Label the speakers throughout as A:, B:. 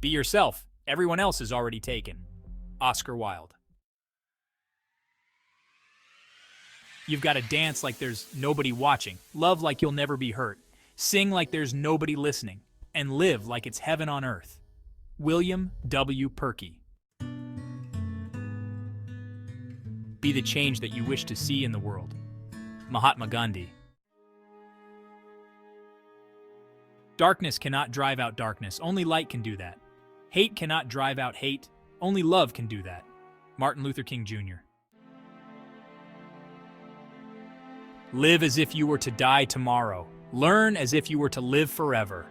A: Be yourself. Everyone else is already taken. Oscar Wilde. You've got to dance like there's nobody watching, love like you'll never be hurt, sing like there's nobody listening, and live like it's heaven on earth. William W. Perky. Be the change that you wish to see in the world. Mahatma Gandhi. Darkness cannot drive out darkness, only light can do that. Hate cannot drive out hate, only love can do that. Martin Luther King Jr. Live as if you were to die tomorrow. Learn as if you were to live forever.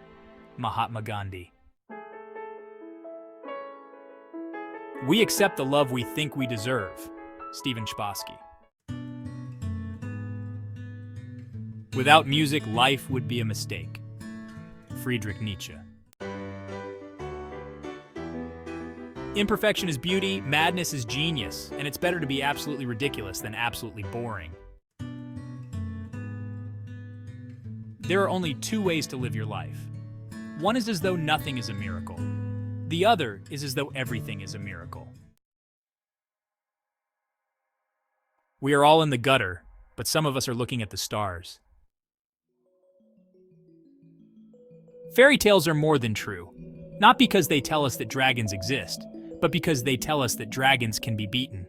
A: Mahatma Gandhi. We accept the love we think we deserve. Stephen Chbosky. Without music, life would be a mistake. Friedrich Nietzsche. Imperfection is beauty, madness is genius, and it's better to be absolutely ridiculous than absolutely boring. There are only two ways to live your life. One is as though nothing is a miracle. The other is as though everything is a miracle. We are all in the gutter, but some of us are looking at the stars. Fairy tales are more than true, not because they tell us that dragons exist, but because they tell us that dragons can be beaten.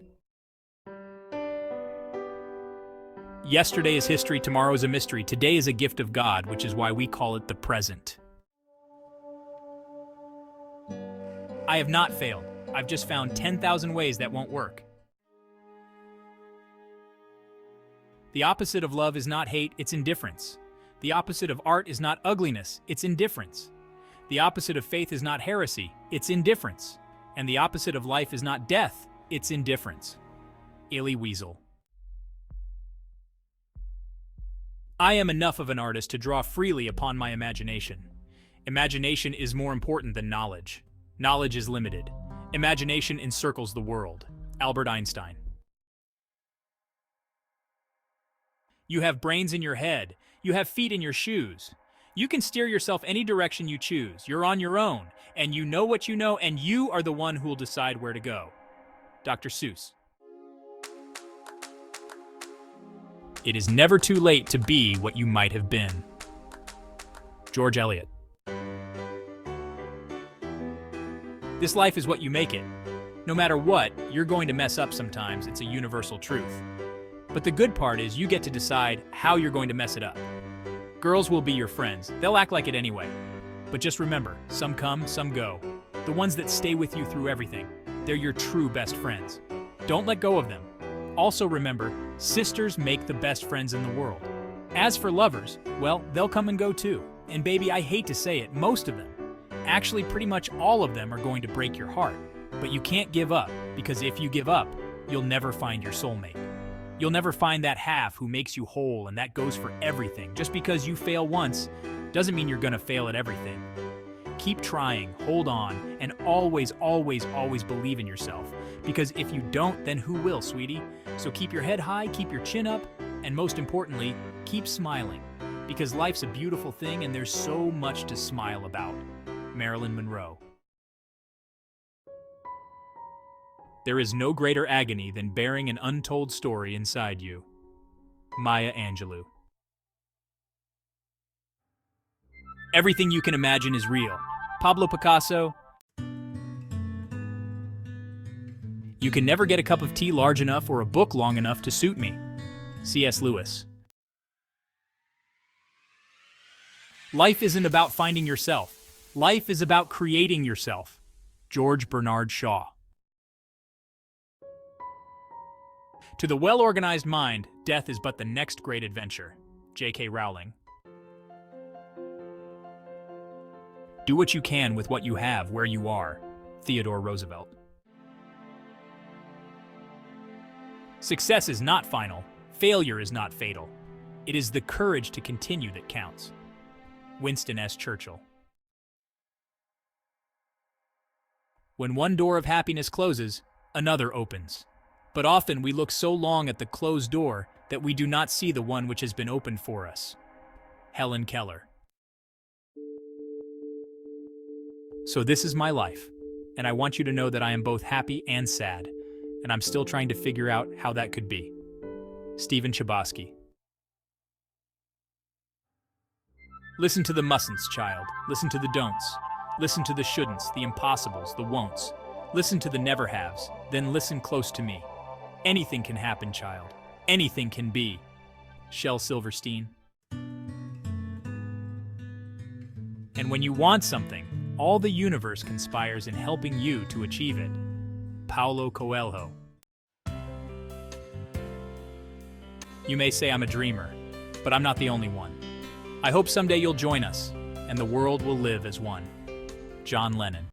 A: Yesterday is history, tomorrow is a mystery, today is a gift of God, which is why we call it the present. I have not failed. I've just found 10,000 ways that won't work. The opposite of love is not hate, it's indifference. The opposite of art is not ugliness, it's indifference. The opposite of faith is not heresy, it's indifference. And the opposite of life is not death, it's indifference. Elie Wiesel. I am enough of an artist to draw freely upon my imagination. Imagination is more important than knowledge. Knowledge is limited. Imagination encircles the world. Albert Einstein. You have brains in your head. You have feet in your shoes. You can steer yourself any direction you choose. You're on your own, and you know what you know, and you are the one who will decide where to go. Dr. Seuss. It is never too late to be what you might have been. George Eliot. This life is what you make it. No matter what, you're going to mess up sometimes. It's a universal truth. But the good part is you get to decide how you're going to mess it up. Girls will be your friends. They'll act like it anyway. But just remember, some come, some go. The ones that stay with you through everything, they're your true best friends. Don't let go of them. Also remember, sisters make the best friends in the world. As for lovers, well, they'll come and go too. And baby, I hate to say it, most of them, actually pretty much all of them are going to break your heart. But you can't give up, because if you give up, you'll never find your soulmate. You'll never find that half who makes you whole, and that goes for everything. Just because you fail once doesn't mean you're gonna fail at everything. Keep trying, hold on, and always, always, always believe in yourself. Because if you don't, then who will, sweetie? So keep your head high, keep your chin up, and most importantly, keep smiling. Because life's a beautiful thing and there's so much to smile about. Marilyn Monroe. There is no greater agony than bearing an untold story inside you. Maya Angelou. Everything you can imagine is real. Pablo Picasso. You can never get a cup of tea large enough or a book long enough to suit me. C.S. Lewis. Life isn't about finding yourself. Life is about creating yourself. George Bernard Shaw. To the well-organized mind, death is but the next great adventure. J.K. Rowling. Do what you can with what you have where you are. Theodore Roosevelt. Success is not final. Failure is not fatal. It is the courage to continue that counts. Winston S. Churchill. When one door of happiness closes, another opens. But often we look so long at the closed door that we do not see the one which has been opened for us. Helen Keller. So this is my life, and I want you to know that I am both happy and sad, and I'm still trying to figure out how that could be. Stephen Chbosky. Listen to the mustn'ts, child. Listen to the don'ts. Listen to the shouldn'ts, the impossibles, the won'ts. Listen to the never-haves, then listen close to me. Anything can happen, child. Anything can be. Shel Silverstein. And when you want something, all the universe conspires in helping you to achieve it. Paulo Coelho. You may say I'm a dreamer, but I'm not the only one. I hope someday you'll join us, and the world will live as one. John Lennon.